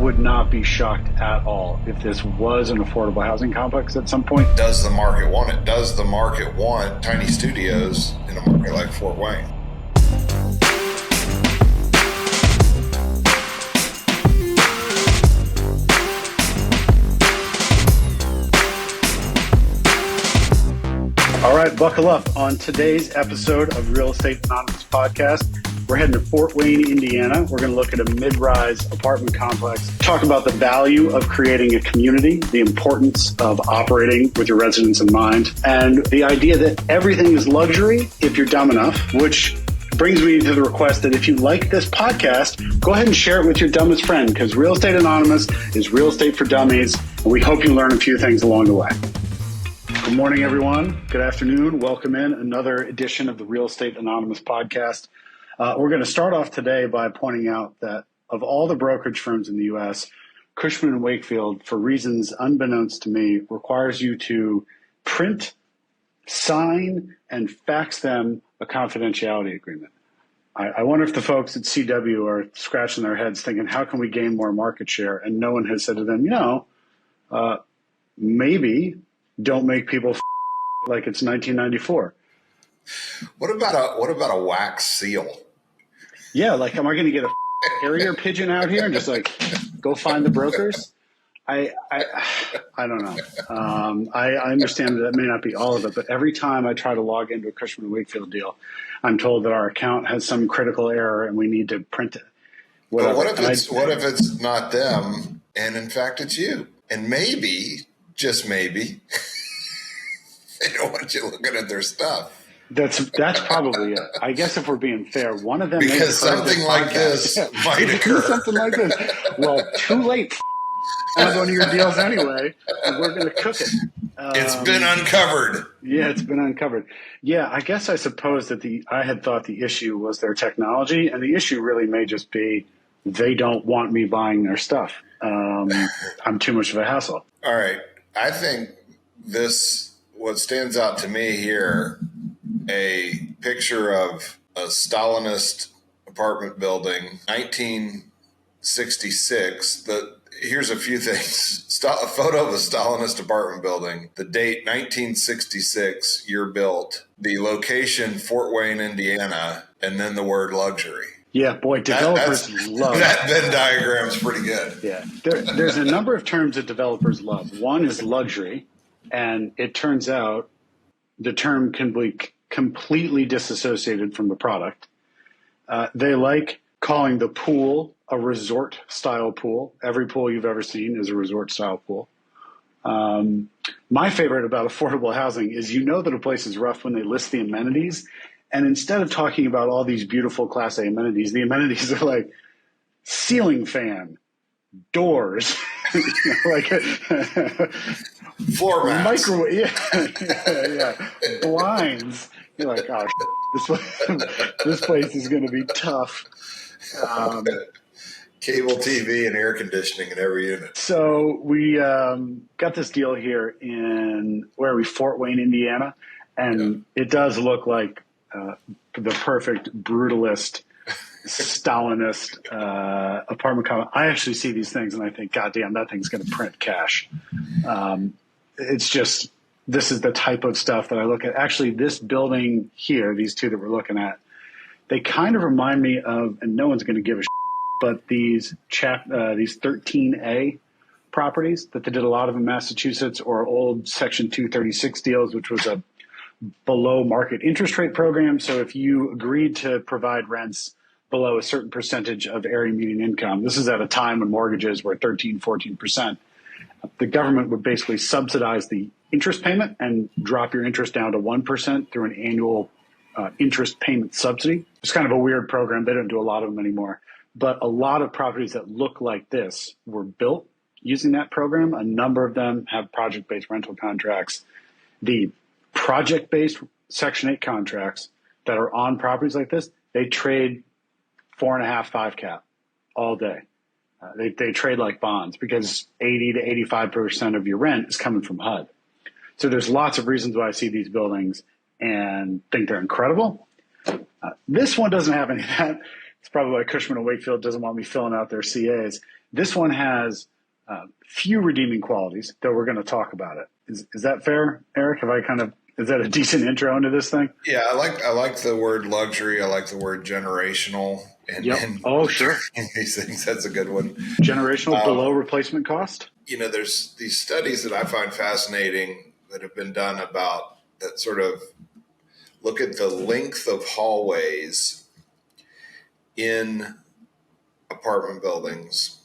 would not be shocked at all if this was an affordable housing complex at some point. Does the market want it? Does the market want tiny studios in a market like Fort Wayne? All right, buckle up. On today's episode of Real Estate Anonymous Podcast, we're heading to Fort Wayne, Indiana. We're going to look at a mid-rise apartment complex, talk about the value of creating a community, the importance of operating with your residents in mind, and the idea that everything is luxury if you're dumb enough, which brings me to the request that if you like this podcast, go ahead and share it with your dumbest friend, because Real Estate Anonymous is real estate for dummies, and we hope you learn a few things along the way. Good morning, everyone. Good afternoon. Welcome in another edition of the Real Estate Anonymous Podcast. We're going to start off today by pointing out that of all the brokerage firms in the U.S., Cushman & Wakefield, for reasons unbeknownst to me, requires you to print, sign, and fax them a confidentiality agreement. I wonder if the folks at CW are scratching their heads thinking, how can we gain more market share? And no one has said to them, maybe don't make people like it's 1994. What about a wax seal? Yeah, like, am I going to get a carrier pigeon out here and just like go find the brokers? I don't know. I understand that may not be all of it, but every time I try to log into a Cushman & Wakefield deal, I'm told that our account has some critical error and we need to print it. Well, what if it's not them and in fact it's you? And maybe, just maybe, they don't want you looking at their stuff. That's probably it. I guess if we're being fair, one of them because something like this might occur. Something like this. Well, too late. I'm going to your deals anyway, and we're going to cook it. It's been uncovered. Yeah, it's been uncovered. Yeah, I guess I suppose that I had thought the issue was their technology, and the issue really may just be they don't want me buying their stuff. I'm too much of a hassle. All right. I think what stands out to me here, a picture of a Stalinist apartment building, 1966. Here's a few things. A photo of a Stalinist apartment building, the date 1966, year built, the location Fort Wayne, Indiana, and then the word luxury. Yeah, boy, developers love that Venn diagram's pretty good. Yeah, there's a number of terms that developers love. One is luxury, and it turns out the term can be completely disassociated from the product. They like calling the pool a resort-style pool. Every pool you've ever seen is a resort-style pool. My favorite about affordable housing is that a place is rough when they list the amenities. And instead of talking about all these beautiful Class A amenities, the amenities are like ceiling fan, doors, floor mats, microwave, yeah, blinds. You're like, oh, this place is going to be tough. Cable TV and air conditioning in every unit. So we got this deal here in Fort Wayne, Indiana, and it does look like the perfect brutalist, Stalinist apartment complex. I actually see these things and I think, God damn, that thing's going to print cash. It's just, this is the type of stuff that I look at. Actually, this building here, these two that we're looking at, they kind of remind me of, and no one's going to give a shit, but these 13A properties that they did a lot of in Massachusetts, or old Section 236 deals, which was a below market interest rate program. So if you agreed to provide rents below a certain percentage of area median income, this is at a time when mortgages were 13, 14%. The government would basically subsidize the interest payment and drop your interest down to 1% through an annual interest payment subsidy. It's kind of a weird program. They don't do a lot of them anymore. But a lot of properties that look like this were built using that program. A number of them have project-based rental contracts. The project-based Section 8 contracts that are on properties like this, they trade 4.5, 5 cap all day. They trade like bonds because 80 to 85% of your rent is coming from HUD. So there's lots of reasons why I see these buildings and think they're incredible. This one doesn't have any of that. It's probably why Cushman & Wakefield doesn't want me filling out their CAs. This one has few redeeming qualities, though we're going to talk about it. Is that fair, Eric? Is that a decent intro into this thing? Yeah, I like the word luxury. I like the word generational. Yep. Oh, sure. These things, that's a good one. Generational below replacement cost. There's these studies that I find fascinating that have been done about that sort of look at the length of hallways in apartment buildings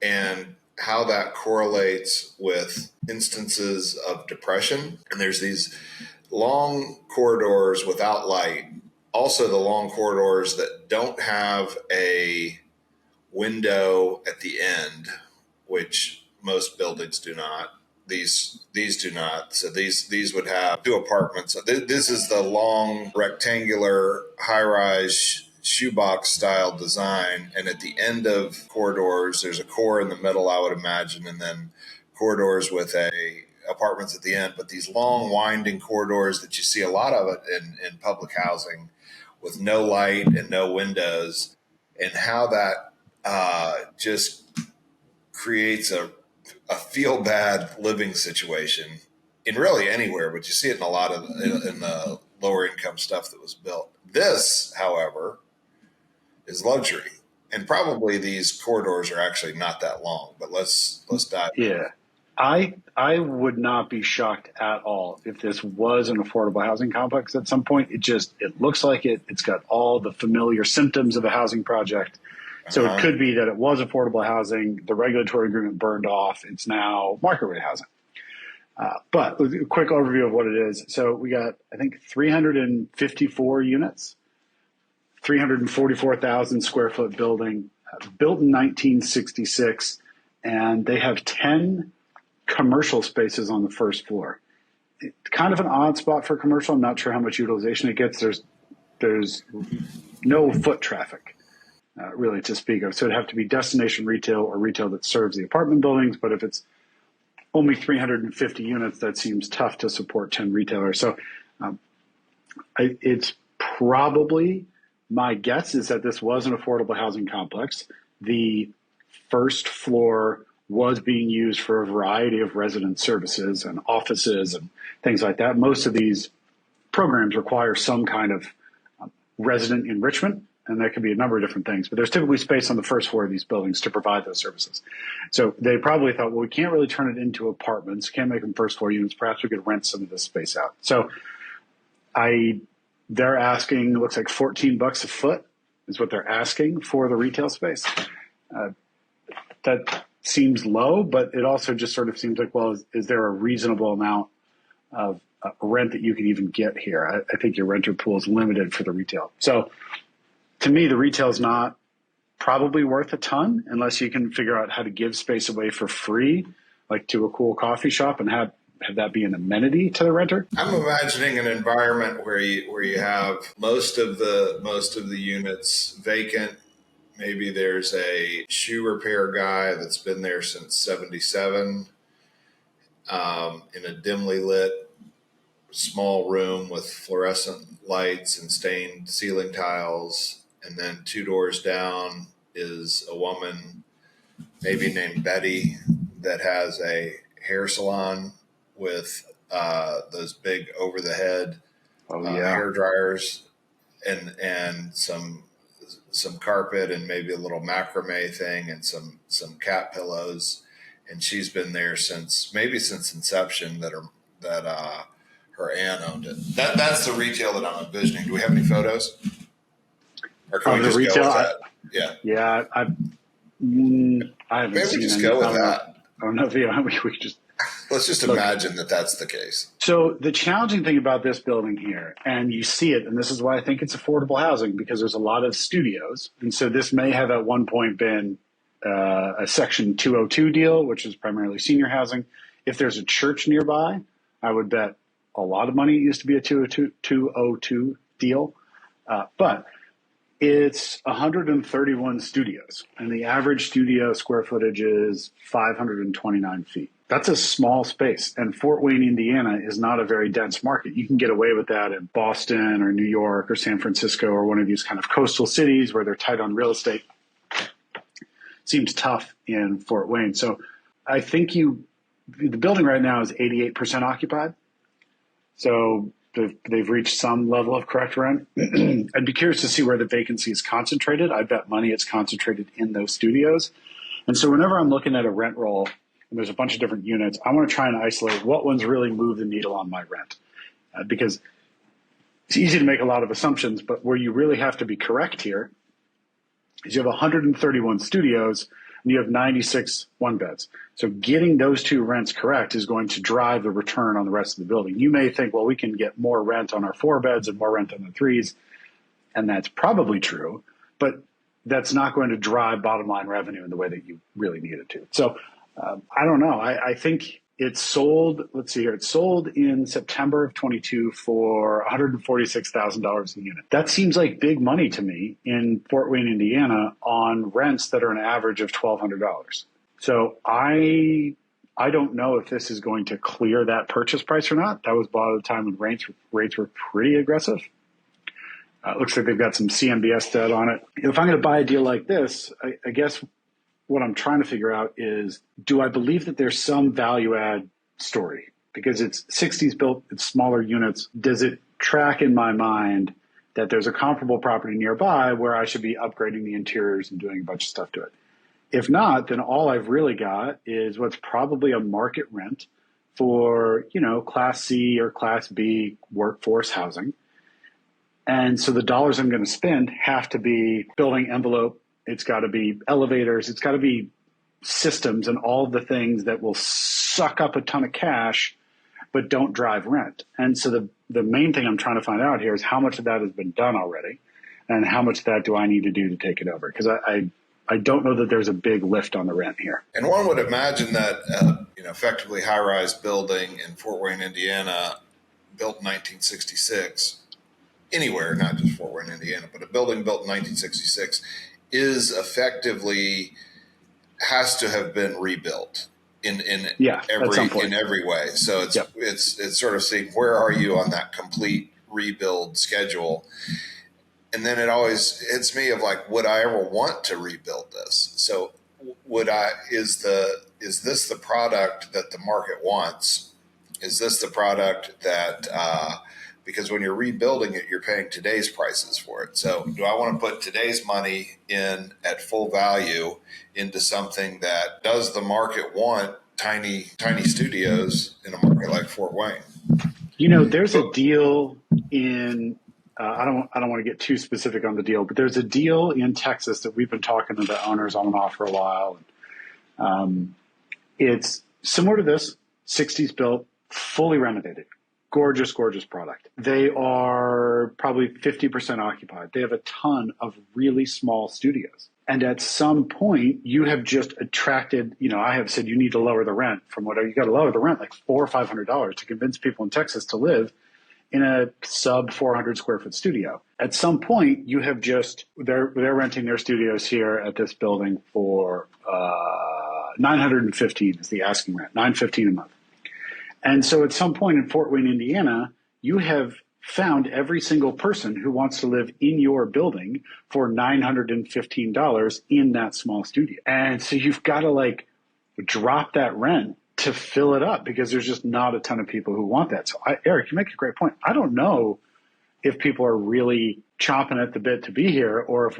and how that correlates with instances of depression. And there's these long corridors without light, also the long corridors that don't have a window at the end, which most buildings do not. These do not. So these would have two apartments. This is the long rectangular high-rise shoebox style design, and at the end of corridors there's a core in the middle, I would imagine, and then corridors with apartments at the end. But these long winding corridors that you see a lot of it in public housing with no light and no windows, and how that just creates a feel bad living situation in really anywhere, but you see it in a lot of in the lower income stuff that was built. This, however, is luxury, and probably these corridors are actually not that long. But let's dive. Yeah, I would not be shocked at all if this was an affordable housing complex at some point. It looks like it. It's got all the familiar symptoms of a housing project. So it could be that it was affordable housing. The regulatory agreement burned off. It's now market rate housing. But a quick overview of what it is. So we got, I think, 354 units, 344,000 square foot building, built in 1966, and they have 10 commercial spaces on the first floor. It's kind of an odd spot for commercial. I'm not sure how much utilization it gets. There's no foot traffic. Really to speak of. So it'd have to be destination retail or retail that serves the apartment buildings. But if it's only 350 units, that seems tough to support 10 retailers. So it's probably, my guess is that this was an affordable housing complex. The first floor was being used for a variety of resident services and offices and things like that. Most of these programs require some kind of resident enrichment. And that could be a number of different things, but there's typically space on the first floor of these buildings to provide those services. So they probably thought, well, we can't really turn it into apartments, can't make them first floor units. Perhaps we could rent some of this space out. So they're asking, it looks like $14 a foot is what they're asking for the retail space. That seems low, but it also just sort of seems like, well, is there a reasonable amount of rent that you can even get here? I think your renter pool is limited for the retail. So to me, the retail is not probably worth a ton unless you can figure out how to give space away for free, like to a cool coffee shop, and have that be an amenity to the renter. I'm imagining an environment where you have most of the units vacant. Maybe there's a shoe repair guy that's been there since '77 in a dimly lit small room with fluorescent lights and stained ceiling tiles. And then 2 doors down is a woman, maybe named Betty, that has a hair salon with those big over the head hair dryers and some carpet and maybe a little macrame thing and some cat pillows. And she's been there since inception. That her aunt owned it. That's the retail that I'm envisioning. Do we have any photos? Or can we just retail, go with that? Yeah. I haven't Maybe seen just any. go with that. I don't know if we could just let's just imagine that that's the case. So the challenging thing about this building here, and you see it, and this is why I think it's affordable housing, because there's a lot of studios, and so this may have at one point been a Section 202 deal, which is primarily senior housing. If there's a church nearby, I would bet a lot of money it used to be a 202 deal, but it's 131 studios, and the average studio square footage is 529 feet. That's a small space, and Fort Wayne, Indiana is not a very dense market. You can get away with that in Boston or New York or San Francisco or one of these kind of coastal cities where they're tight on real estate. seems tough in Fort Wayne. So I think the building right now is 88% occupied. So they've reached some level of correct rent. I'd be curious to see where the vacancy is concentrated. I bet money it's concentrated in those studios. And so whenever I'm looking at a rent roll and there's a bunch of different units, I want to try and isolate what ones really move the needle on my rent. Because it's easy to make a lot of assumptions, but where you really have to be correct here is you have 131 studios and you have 96 one beds. So getting those two rents correct is going to drive the return on the rest of the building. You may think, well, we can get more rent on our 4 beds and more rent on the 3s. And that's probably true, but that's not going to drive bottom line revenue in the way that you really need it to. So I don't know. I think it sold, let's see here, it sold in September of 22 for $146,000 a unit. That seems like big money to me in Fort Wayne, Indiana, on rents that are an average of $1,200. So I don't know if this is going to clear that purchase price or not. That was bought at a time when rates were pretty aggressive. It looks like they've got some CMBS debt on it. If I'm going to buy a deal like this, I guess what I'm trying to figure out is, do I believe that there's some value add story? Because it's 60s built, it's smaller units. Does it track in my mind that there's a comparable property nearby where I should be upgrading the interiors and doing a bunch of stuff to it? If not, then all I've really got is what's probably a market rent for, Class C or Class B workforce housing. And so the dollars I'm going to spend have to be building envelope. It's got to be elevators. It's got to be systems and all the things that will suck up a ton of cash, but don't drive rent. And so the main thing I'm trying to find out here is how much of that has been done already and how much of that do I need to do to take it over? Because I don't know that there's a big lift on the rent here. And one would imagine that, effectively high-rise building in Fort Wayne, Indiana, built in 1966, anywhere, not just Fort Wayne, Indiana, but a building built in 1966 is effectively has to have been rebuilt in every way. So it's sort of seeing where are you on that complete rebuild schedule. And then it always hits me of like, would I ever want to rebuild this? So is this the product that the market wants? Is this the product that, because when you're rebuilding it, you're paying today's prices for it. So do I want to put today's money in at full value into something that does the market want tiny studios in a market like Fort Wayne? There's a deal in, I don't want to get too specific on the deal, but there's a deal in Texas that we've been talking to the owners on and off for a while. It's similar to this, 60s built, fully renovated. Gorgeous, gorgeous product. They are probably 50% occupied. They have a ton of really small studios. And at some point, you have just attracted, I have said you need to lower the rent from whatever. You got to lower the rent like $400 or $500 to convince people in Texas to live in a sub 400 square foot studio. At some point, you have they're renting their studios here at this building for $915 is the asking rent, $915 a month. And so at some point in Fort Wayne, Indiana, you have found every single person who wants to live in your building for $915 in that small studio. And so you've got to drop that rent to fill it up because there's just not a ton of people who want that. So Eric, you make a great point. I don't know if people are really chomping at the bit to be here or if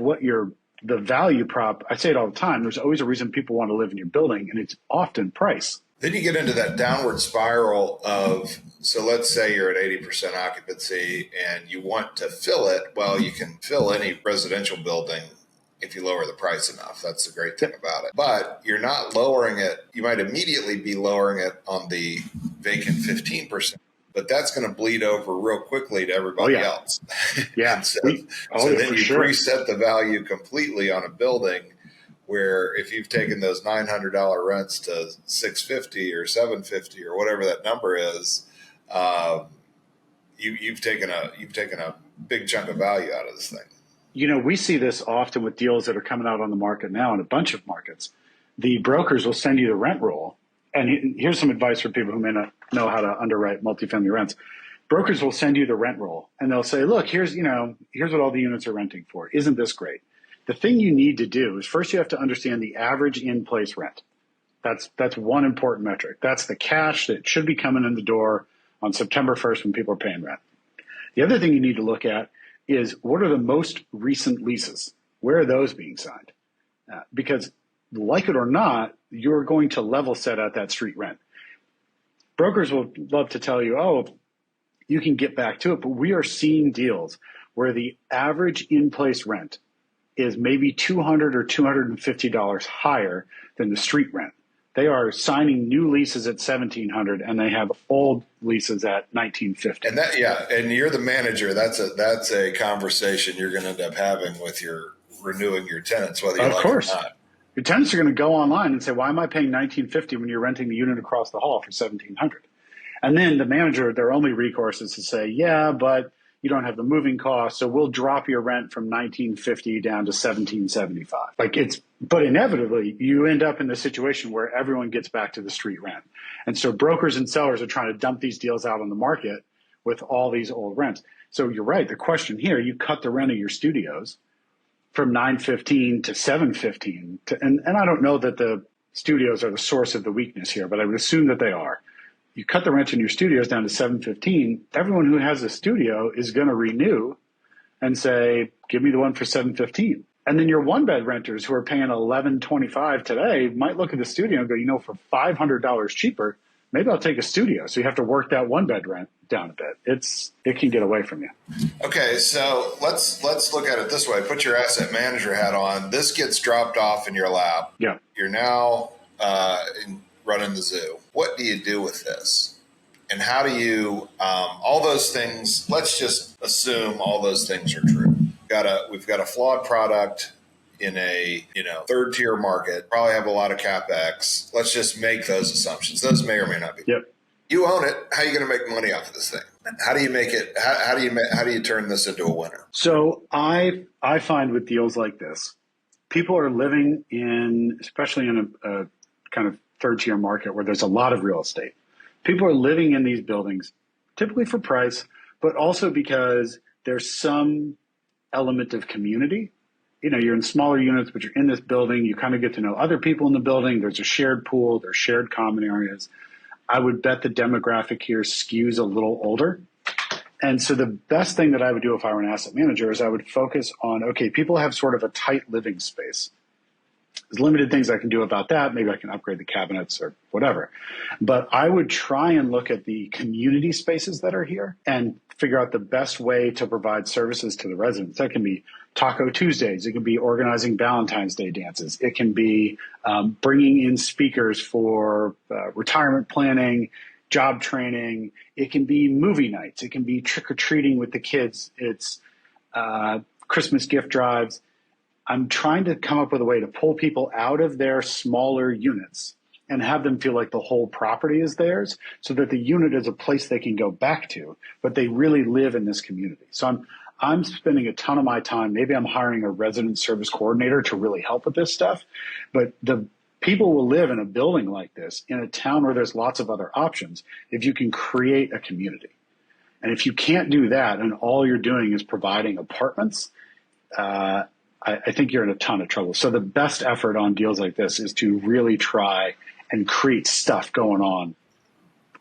the value prop, I say it all the time, there's always a reason people want to live in your building and it's often price. Then you get into that downward spiral of, so let's say you're at 80% occupancy and you want to fill it. Well, you can fill any residential building if you lower the price enough. That's the great thing about it. But you're not lowering it. You might immediately be lowering it on the vacant 15%, but that's going to bleed over real quickly to everybody else. Yeah. So then you reset the value completely on a building where if you've taken those $900 rents to $650 or $750 or whatever that number is, you've taken a big chunk of value out of this thing. We see this often with deals that are coming out on the market now in a bunch of markets. The brokers will send you the rent roll. And here's some advice for people who may not know how to underwrite multifamily rents. Brokers will send you the rent roll and they'll say, look, here's what all the units are renting for. Isn't this great? the thing you need to do is first you have to understand the average in-place rent. That's one important metric. That's the cash that should be coming in the door on September 1st when people are paying rent. The other thing you need to look at is what are the most recent leases? Where are those being signed? Because like it or not, you're going to level set at that street rent. Brokers will love to tell you, oh, you can get back to it, but we are seeing deals where the average in-place rent is maybe $200 or $250 higher than the street rent. They are signing new leases at $1,700 and they have old leases at $1,950. And and you're the manager. That's a conversation you're going to end up having with your renewing your tenants, whether you like it or not. Your tenants are going to go online and say, why am I paying $1,950 when you're renting the unit across the hall for $1,700? And then the manager, their only recourse is to say, yeah, but you don't have the moving costs, so we'll drop your rent from $1,950 down to $1,775. But inevitably, you end up in the situation where everyone gets back to the street rent. And so brokers and sellers are trying to dump these deals out on the market with all these old rents. So you're right. The question here, you cut the rent of your studios from $915 to $715. And I don't know that the studios are the source of the weakness here, but I would assume that they are. You cut the rent in your studios down to $715. Everyone who has a studio is going to renew and say, give me the one for $715. And then your one-bed renters who are paying $1,125 today might look at the studio and go, for $500 cheaper, maybe I'll take a studio. So you have to work that one-bed rent down a bit. It can get away from you. Okay, so let's look at it this way. Put your asset manager hat on. This gets dropped off in your lap. Yeah. You're now running the zoo. What do you do with this? And how do you, all those things, let's just assume all those things are true. We've got a flawed product in a third tier market, probably have a lot of CapEx. Let's just make those assumptions. Those may or may not be. Yep. You own it. How are you going to make money off of this thing? How do you make it? How do you turn this into a winner? So I find with deals like this, people are living in, especially in a kind of third tier market where there's a lot of real estate. People are living in these buildings, typically for price, but also because there's some element of community. You're in smaller units, but you're in this building. You kind of get to know other people in the building. There's a shared pool. There's shared common areas. I would bet the demographic here skews a little older. And so the best thing that I would do if I were an asset manager is I would focus on, okay, people have sort of a tight living space. There's limited things I can do about that. Maybe I can upgrade the cabinets or whatever. But I would try and look at the community spaces that are here and figure out the best way to provide services to the residents. That can be Taco Tuesdays. It can be organizing Valentine's Day dances. It can be bringing in speakers for retirement planning, job training. It can be movie nights. It can be trick-or-treating with the kids. It's Christmas gift drives. I'm trying to come up with a way to pull people out of their smaller units and have them feel like the whole property is theirs so that the unit is a place they can go back to, but they really live in this community. So I'm spending a ton of my time. Maybe I'm hiring a resident service coordinator to really help with this stuff, but the people will live in a building like this in a town where there's lots of other options if you can create a community. And if you can't do that and all you're doing is providing apartments, I think you're in a ton of trouble. So the best effort on deals like this is to really try and create stuff going on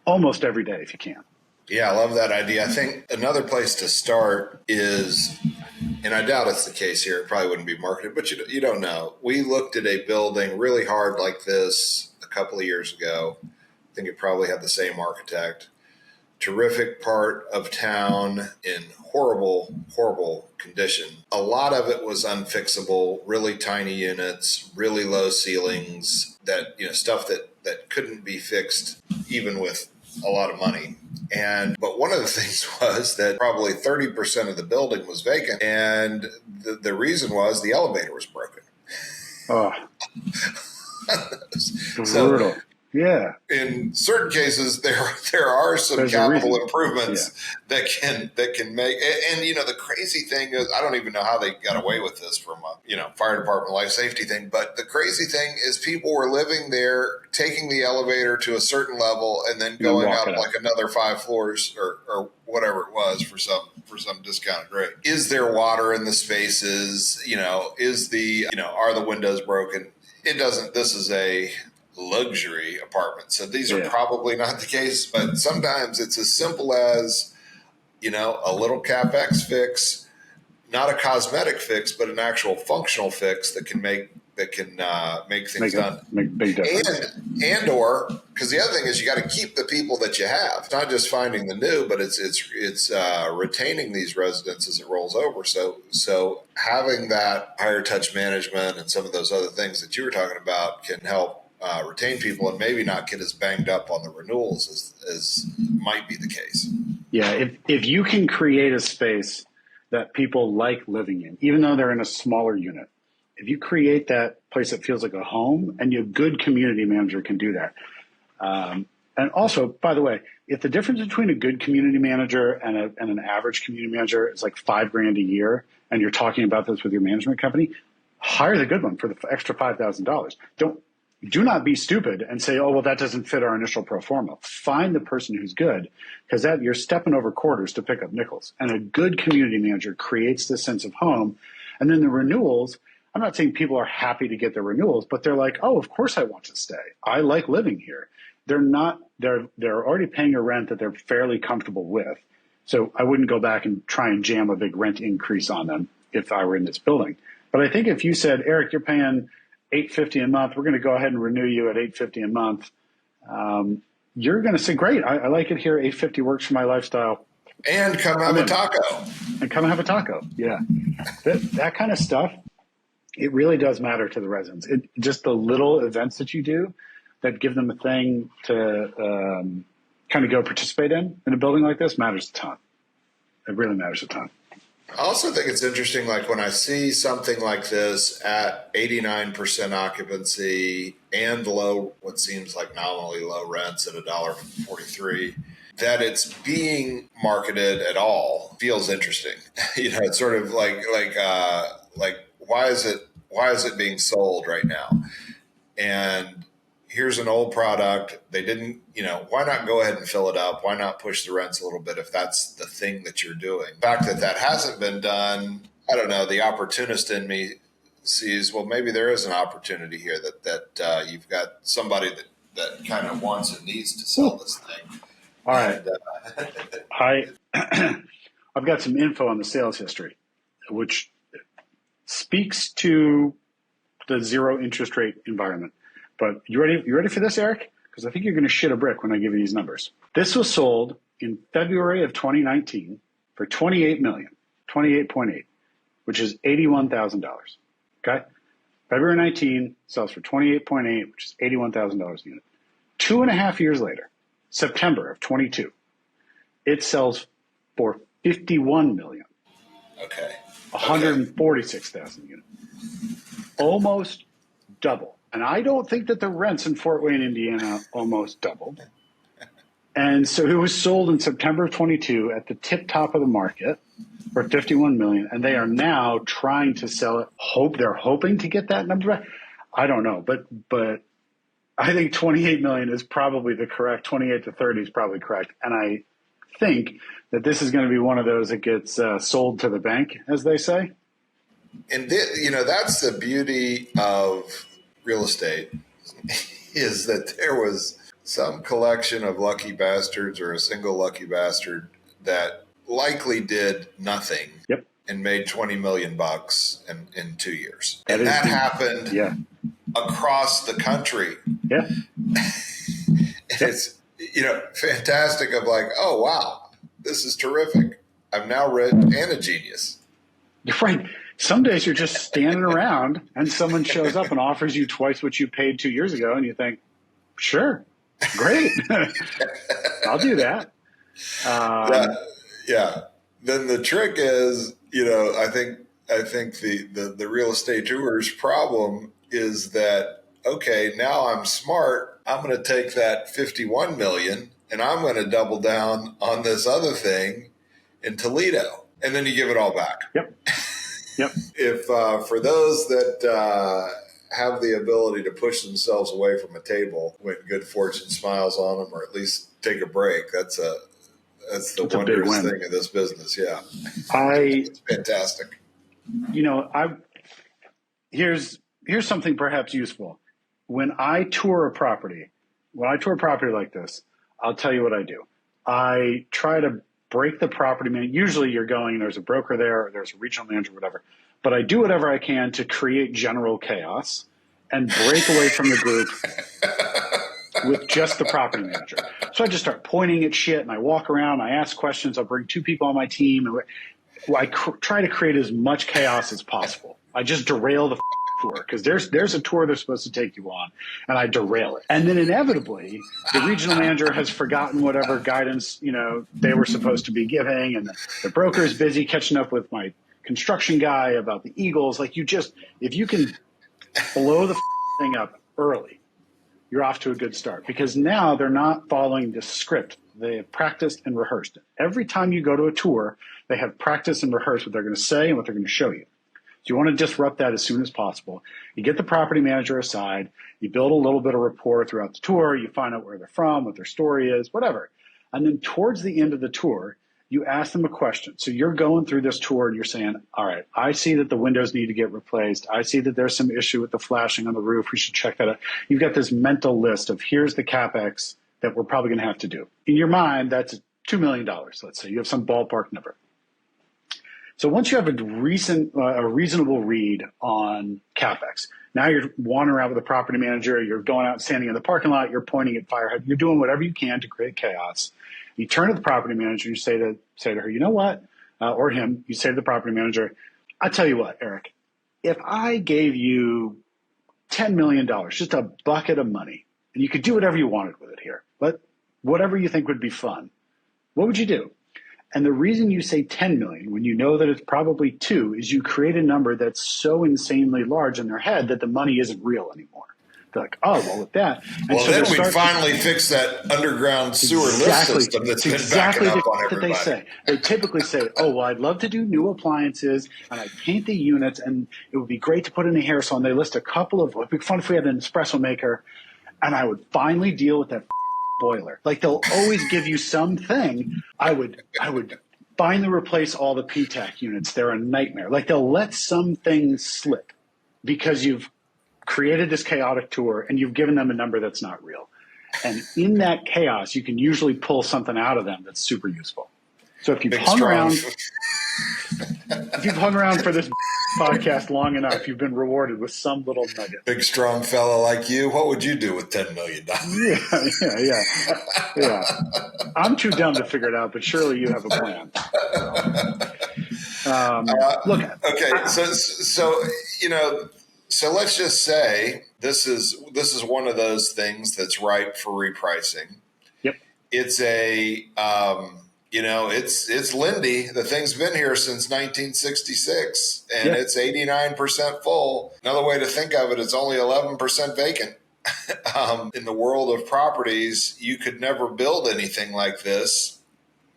almost every day if you can. Yeah, I love that idea. I think another place to start is, and I doubt it's the case here, it probably wouldn't be marketed, but you don't know. We looked at a building really hard like this a couple of years ago. I think it probably had the same architect. Terrific part of town in horrible, horrible condition. A lot of it was unfixable, really tiny units, really low ceilings, that stuff that couldn't be fixed even with a lot of money. But one of the things was that probably 30% of the building was vacant, and the reason was the elevator was broken. Oh, So brutal. Yeah. In certain cases, there are some There's a capital reason. improvements that can make. And the crazy thing is, I don't even know how they got away with this from a fire department life safety thing. But the crazy thing is, people were living there, taking the elevator to a certain level, and then going up like another 5 floors or whatever it was for some discounted rate. Is there water in the spaces? Are the windows broken? It doesn't. This is a luxury apartment. So these are probably not the case, but sometimes it's as simple as, a little CapEx fix, not a cosmetic fix, but an actual functional fix that can make things done. Make big difference. And or because the other thing is you got to keep the people that you have. It's not just finding the new, but it's retaining these residents as it rolls over. So having that higher touch management and some of those other things that you were talking about can help retain people and maybe not get as banged up on the renewals as might be the case. Yeah, if you can create a space that people like living in, even though they're in a smaller unit, if you create that place that feels like a home, and your good community manager can do that. And also, by the way, if the difference between a good community manager and an average community manager is like $5,000 a year, and you're talking about this with your management company, hire the good one for the extra $5,000. Do not be stupid and say, oh, well, that doesn't fit our initial pro forma. Find the person who's good, because that you're stepping over quarters to pick up nickels. And a good community manager creates this sense of home. And then the renewals, I'm not saying people are happy to get their renewals, but they're like, oh, of course I want to stay. I like living here. They're already paying a rent that they're fairly comfortable with. So I wouldn't go back and try and jam a big rent increase on them if I were in this building. But I think if you said, Eric, you're paying $850 a month, we're going to go ahead and renew you at $850 a month. You're going to say, great, I like it here. $850 works for my lifestyle. And come have a taco. And come have a taco. Yeah. That kind of stuff, it really does matter to the residents. Just the little events that you do that give them a thing to kind of go participate in a building like this matters a ton. It really matters a ton. I also think it's interesting, like when I see something like this at 89% occupancy and what seems like nominally low rents at $1.43, that it's being marketed at all feels interesting. It's sort of like why is it being sold right now? And here's an old product. They didn't, why not go ahead and fill it up? Why not push the rents a little bit if that's the thing that you're doing? The fact that hasn't been done, I don't know, the opportunist in me sees, well, maybe there is an opportunity here that you've got somebody that kind of wants and needs to sell this thing. All right. I've got some info on the sales history, which speaks to the zero interest rate environment. But you ready for this, Eric? Because I think you're going to shit a brick when I give you these numbers. This was sold in February of 2019 for $28 million, 28.8, which is $81,000. Okay? February 19 sells for 28.8, which is $81,000 a unit. 2.5 years later, September of 22, it sells for $51 million. Okay. 146,000 units. Almost double. And I don't think that the rents in Fort Wayne, Indiana almost doubled. And so it was sold in September of 22 at the tip top of the market for $51 million. And they are now trying to sell it. They're hoping to get that number back. I don't know. But I think 28 million is probably the correct, 28 to 30 is probably correct. And I think that this is going to be one of those that gets sold to the bank, as they say. And, that's the beauty of real estate is that there was some collection of lucky bastards or a single lucky bastard that likely did nothing and made $20 million in 2 years. And that happened across the country. Yeah. It's, fantastic of like, oh, wow, this is terrific. I'm now rich and a genius. Right. Some days you're just standing around and someone shows up and offers you twice what you paid 2 years ago. And you think, sure, great. I'll do that. Yeah. Then the trick is, I think the real estate tour's problem is that okay, now I'm smart. I'm going to take that 51 million and I'm going to double down on this other thing in Toledo. And then you give it all back. Yep. Yep. If for those that have the ability to push themselves away from a table when good fortune smiles on them, or at least take a break, that's the wondrous thing of this business. Yeah, it's fantastic. Here's something perhaps useful. When I tour a property like this, I'll tell you what I do. I try to break the property man. Usually you're going, there's a broker there, or there's a regional manager, whatever. But I do whatever I can to create general chaos and break away from the group with just the property manager. So I just start pointing at shit and I walk around, I ask questions, I'll bring two people on my team. And I try to create as much chaos as possible. I just derail the tour because there's a tour they're supposed to take you on, and I derail it. And then inevitably, the regional manager has forgotten whatever guidance they were supposed to be giving, and the broker is busy catching up with my construction guy about the Eagles. Like if you can blow the thing up early, you're off to a good start because now they're not following the script. They have practiced and rehearsed it. Every time you go to a tour, they have practiced and rehearsed what they're going to say and what they're going to show you. So you want to disrupt that as soon as possible. You get the property manager aside, you build a little bit of rapport throughout the tour, you find out where they're from, what their story is, whatever. And then towards the end of the tour, you ask them a question. So you're going through this tour and you're saying, all right, I see that the windows need to get replaced. I see that there's some issue with the flashing on the roof. We should check that out. You've got this mental list of here's the CapEx that we're probably going to have to do. In your mind, that's $2 million, let's say. You have some ballpark number. So once you have a reasonable read on CapEx, now you're wandering around with the property manager, you're going out and standing in the parking lot, you're pointing at firehead, you're doing whatever you can to create chaos. You turn to the property manager, you say to her, you know what, or him, you say to the property manager, I tell you what, Eric, if I gave you $10 million, just a bucket of money, and you could do whatever you wanted with it here, but whatever you think would be fun, what would you do? And the reason you say 10 million when you know that it's probably 2 is you create a number that's so insanely large in their head that the money isn't real anymore. They're like, oh, well, with that. And well, so then we finally fix that underground sewer lift system that's been backing up on everybody. They say. They typically say, oh, well, I'd love to do new appliances and I'd paint the units and it would be great to put in a hair salon. They list a couple of, it would be fun if we had an espresso maker and I would finally deal with that boiler. Like they'll always give you something. I would finally replace all the PTAC units. They're a nightmare. Like they'll let some things slip because you've created this chaotic tour and you've given them a number that's not real. And in that chaos, you can usually pull something out of them that's super useful. So if you've hung around for this podcast long enough, you've been rewarded with some little nugget. Big, strong fella like you, what would you do with $10 million? Yeah. I'm too dumb to figure it out, but surely you have a plan. So let's just say this is one of those things that's ripe for repricing. Yep. It's it's Lindy. The thing's been here since 1966, and it's 89% full. Another way to think of it, it's only 11% vacant. In the world of properties, you could never build anything like this.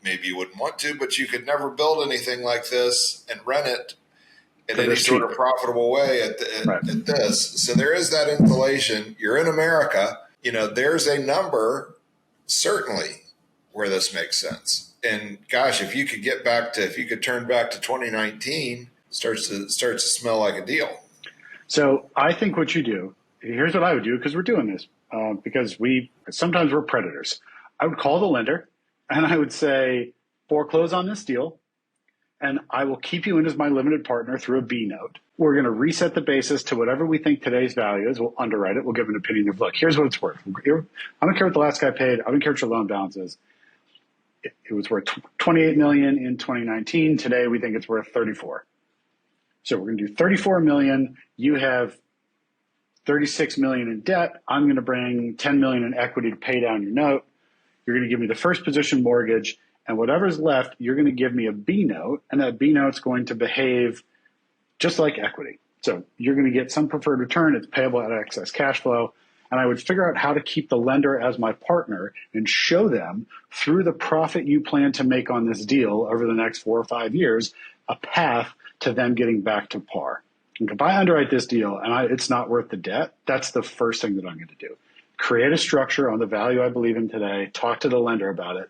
Maybe you wouldn't want to, but you could never build anything like this and rent it in any sort of profitable way at this. So there is that inflation. You're in America. There's a number certainly where this makes sense. And gosh, if you could turn back to 2019, starts to smell like a deal. So I think what you do, here's what I would do because we're doing this because sometimes we're predators. I would call the lender and I would say, foreclose on this deal and I will keep you in as my limited partner through a B note. We're going to reset the basis to whatever we think today's value is. We'll underwrite it. We'll give an opinion of, look, here's what it's worth. I don't care what the last guy paid. I don't care what your loan balance is. It was worth $28 million in 2019. Today, we think it's worth 34. So we're going to do 34 million. You have 36 million in debt. I'm going to bring 10 million in equity to pay down your note. You're going to give me the first position mortgage, and whatever's left, you're going to give me a B note, and that B note's going to behave just like equity. So you're going to get some preferred return. It's payable out of excess cash flow. And I would figure out how to keep the lender as my partner and show them through the profit you plan to make on this deal over the next 4 or 5 years, a path to them getting back to par. And if I underwrite this deal and it's not worth the debt, that's the first thing that I'm going to do. Create a structure on the value I believe in today, talk to the lender about it.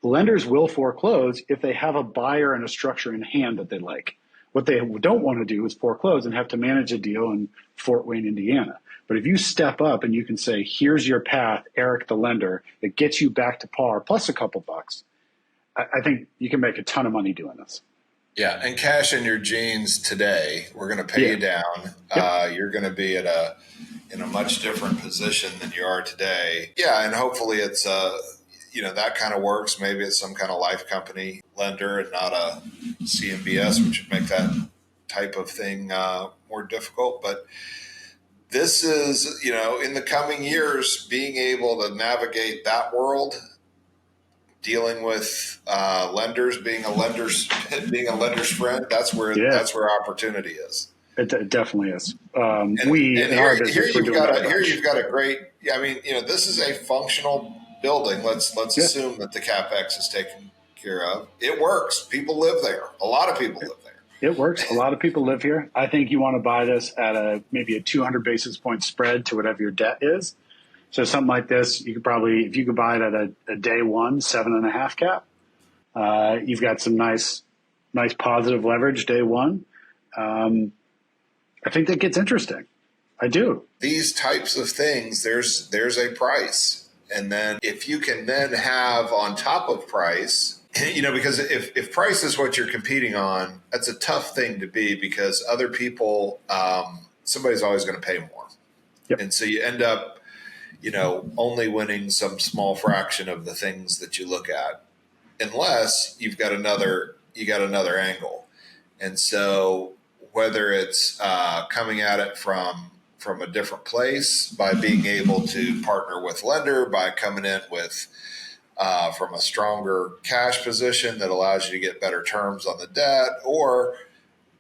Lenders will foreclose if they have a buyer and a structure in hand that they like. What they don't want to do is foreclose and have to manage a deal in Fort Wayne, Indiana. But if you step up and you can say, here's your path, Eric, the lender, that gets you back to par plus a couple bucks, I think you can make a ton of money doing this. Yeah, and cash in your jeans today. We're going to pay you down. Yep. You're going to be in a much different position than you are today. Yeah, and hopefully it's that kind of works. Maybe it's some kind of life company lender and not a CMBS, which would make that type of thing more difficult. But this is, in the coming years, being able to navigate that world, dealing with lenders, being a lender's friend. That's where opportunity is. It definitely is. Here you've got a great. I mean, this is a functional building. Let's assume that the CapEx is taken care of. It works. People live there. A lot of people live there. It works. A lot of people live here. I think you want to buy this at maybe a 200 basis point spread to whatever your debt is. So something like this, you could probably, if you could buy it at a day one, 7.5 cap, you've got some nice positive leverage day one. I think that gets interesting. I do. These types of things, there's a price. And then if you can then have on top of price, because if price is what you're competing on, that's a tough thing to be because other people, somebody's always going to pay more. Yep. And so you end up, only winning some small fraction of the things that you look at, unless you've got another angle. And so whether it's coming at it from a different place by being able to partner with lender, by coming in with from a stronger cash position that allows you to get better terms on the debt, or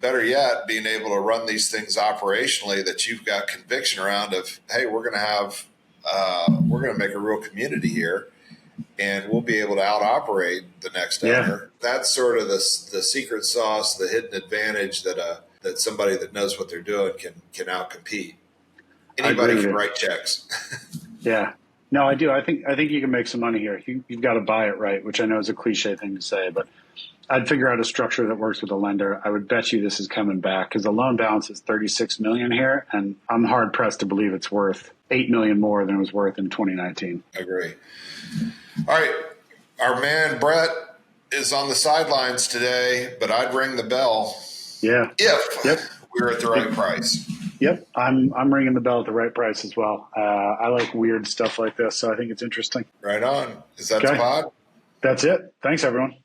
better yet, being able to run these things operationally that you've got conviction around of, hey, we're going to make a real community here and we'll be able to out-operate the next owner. That's sort of the secret sauce, the hidden advantage that somebody that knows what they're doing can out-compete. Anybody can write checks. Yeah. No, I do. I think you can make some money here. You've got to buy it right, which I know is a cliche thing to say, but I'd figure out a structure that works with a lender. I would bet you this is coming back because the loan balance is $36 million here, and I'm hard pressed to believe it's worth $8 million more than it was worth in 2019. Agree. All right, our man Brett is on the sidelines today, but I'd ring the bell. Yeah. If we're at the right price. Yep, I'm ringing the bell at the right price as well. I like weird stuff like this, so I think it's interesting. Right on. Is that the pod? That's it. Thanks, everyone.